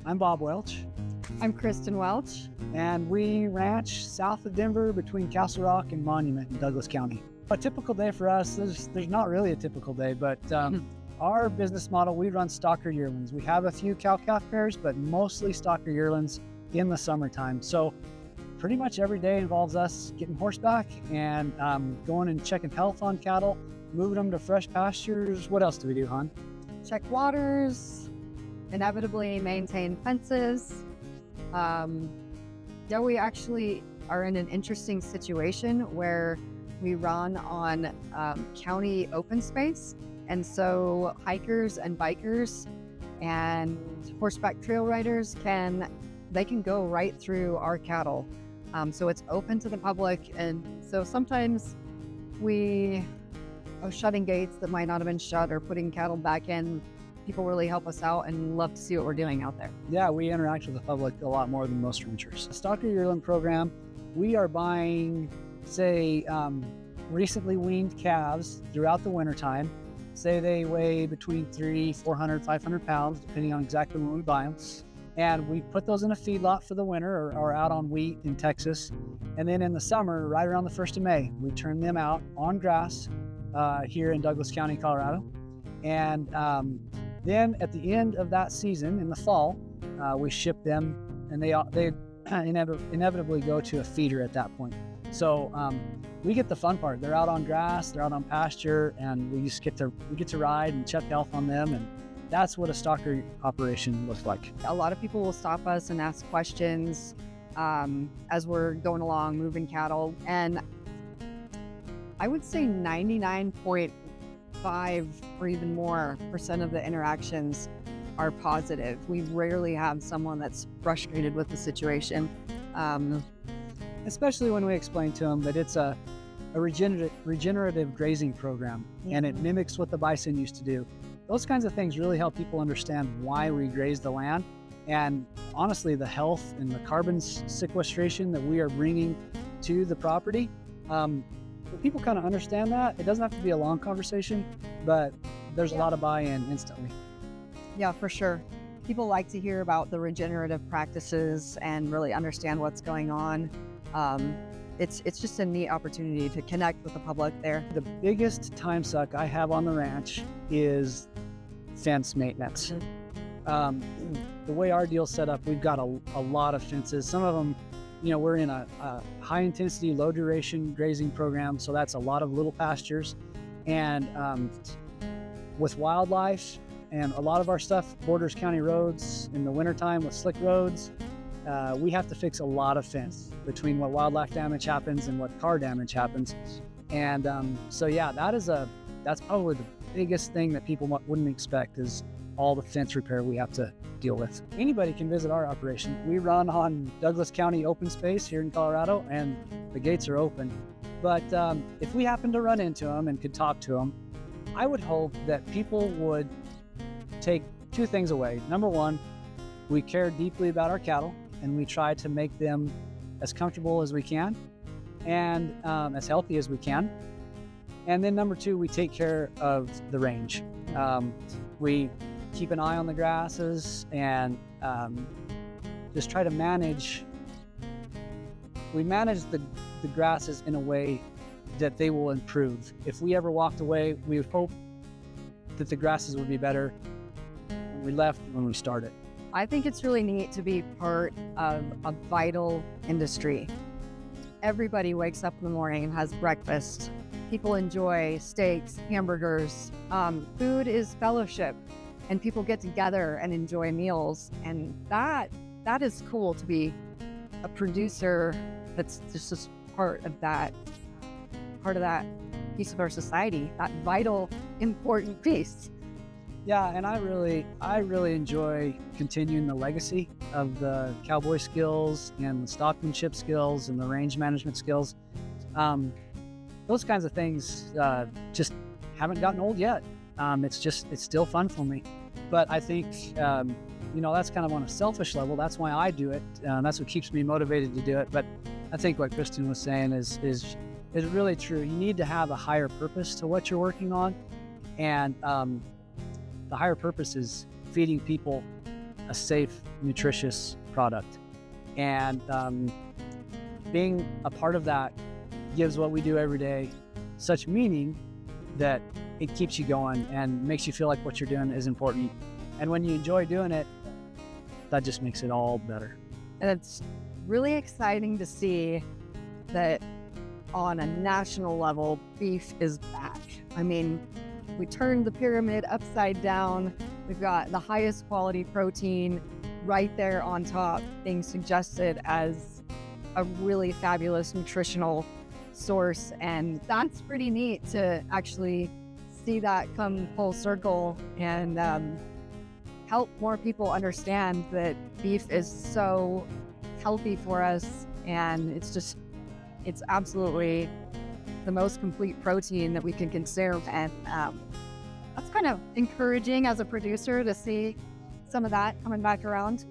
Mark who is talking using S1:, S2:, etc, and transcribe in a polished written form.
S1: I'm Bob Welch,
S2: I'm Kristen Welch.
S1: and we ranch south of Denver between Castle Rock and Monument in Douglas County. A typical day for us, there's not really a typical day, but our business model, we run stocker yearlings. We have a few cow-calf pairs, but mostly stocker yearlings in the summertime. So pretty much every day involves us getting horseback and going and checking health on cattle, moving them to fresh pastures. What else do we do, hon?
S2: Check waters, inevitably maintain fences. We actually are in an interesting situation where we run on county open space. And so hikers and bikers and horseback trail riders can go right through our cattle. So it's open to the public. And so sometimes we are shutting gates that might not have been shut or putting cattle back in. People really help us out and love to see what we're doing out there.
S1: Yeah, we interact with the public a lot more than most ranchers. The Stocker Yearling program, we are buying, say, recently weaned calves throughout the wintertime. Say they weigh between 300, 400, 500 pounds, depending on exactly when we buy them. And we put those in a feedlot for the winter or out on wheat in Texas. And then in the summer, right around the 1st of May, we turn them out on grass here in Douglas County, Colorado. And then at the end of that season, in the fall, we ship them, and they inevitably go to a feeder at that point. So we get the fun part. They're out on grass, they're out on pasture, and we get to ride and check health on them, and that's what a stocker operation looks like.
S2: A lot of people will stop us and ask questions as we're going along, moving cattle. And I would say 99.5 or even more % of the interactions are positive. We rarely have someone that's frustrated with the situation.
S1: Especially when we explain to them that it's a regenerative grazing program, and it mimics what the bison used to do. Those kinds of things really help people understand why we graze the land, and honestly, the health and the carbon sequestration that we are bringing to the property. When people kind of understand that, it doesn't have to be a long conversation, but there's a lot of buy-in instantly.
S2: Yeah, for sure. People like to hear about the regenerative practices and really understand what's going on. It's just a neat opportunity to connect with the public there.
S1: The biggest time suck I have on the ranch is fence maintenance. The way our deal's set up, we've got a lot of fences. Some of them, we're in a high intensity, low duration grazing program, so that's a lot of little pastures. And with wildlife, and a lot of our stuff borders county roads in the wintertime with slick roads, we have to fix a lot of fence between what wildlife damage happens and what car damage happens. And so yeah, that's probably the biggest thing that people wouldn't expect is all the fence repair we have to deal with. Anybody can visit our operation. We run on Douglas County open space here in Colorado, and the gates are open. But if we happen to run into them and could talk to them, I would hope that people would take two things away. Number one, we care deeply about our cattle, and we try to make them as comfortable as we can and as healthy as we can. And then number two, we take care of the range. We keep an eye on the grasses and just try to manage the grasses in a way that they will improve. If we ever walked away, we would hope that the grasses would be better when we left than when we started.
S2: I think it's really neat to be part of a vital industry. Everybody wakes up in the morning and has breakfast. People enjoy steaks, hamburgers. Food is fellowship, and people get together and enjoy meals. And that is cool to be a producer that's just part of that piece of our society, that vital, important piece.
S1: Yeah, and I really enjoy continuing the legacy of the cowboy skills and the stockmanship skills and the range management skills. Those kinds of things just haven't gotten old yet. It's still fun for me. But I think, that's kind of on a selfish level. That's why I do it. That's what keeps me motivated to do it. But I think what Kristen was saying is really true. You need to have a higher purpose to what you're working on. And the higher purpose is feeding people a safe, nutritious product. And being a part of that gives what we do every day such meaning that it keeps you going and makes you feel like what you're doing is important. And when you enjoy doing it, that just makes it all better.
S2: And it's really exciting to see that on a national level, beef is back. I mean, we turned the pyramid upside down. We've got the highest quality protein right there on top, being suggested as a really fabulous nutritional source. And that's pretty neat to actually see that come full circle and help more people understand that beef is so healthy for us. And it's absolutely the most complete protein that we can consume. And that's kind of encouraging as a producer to see some of that coming back around.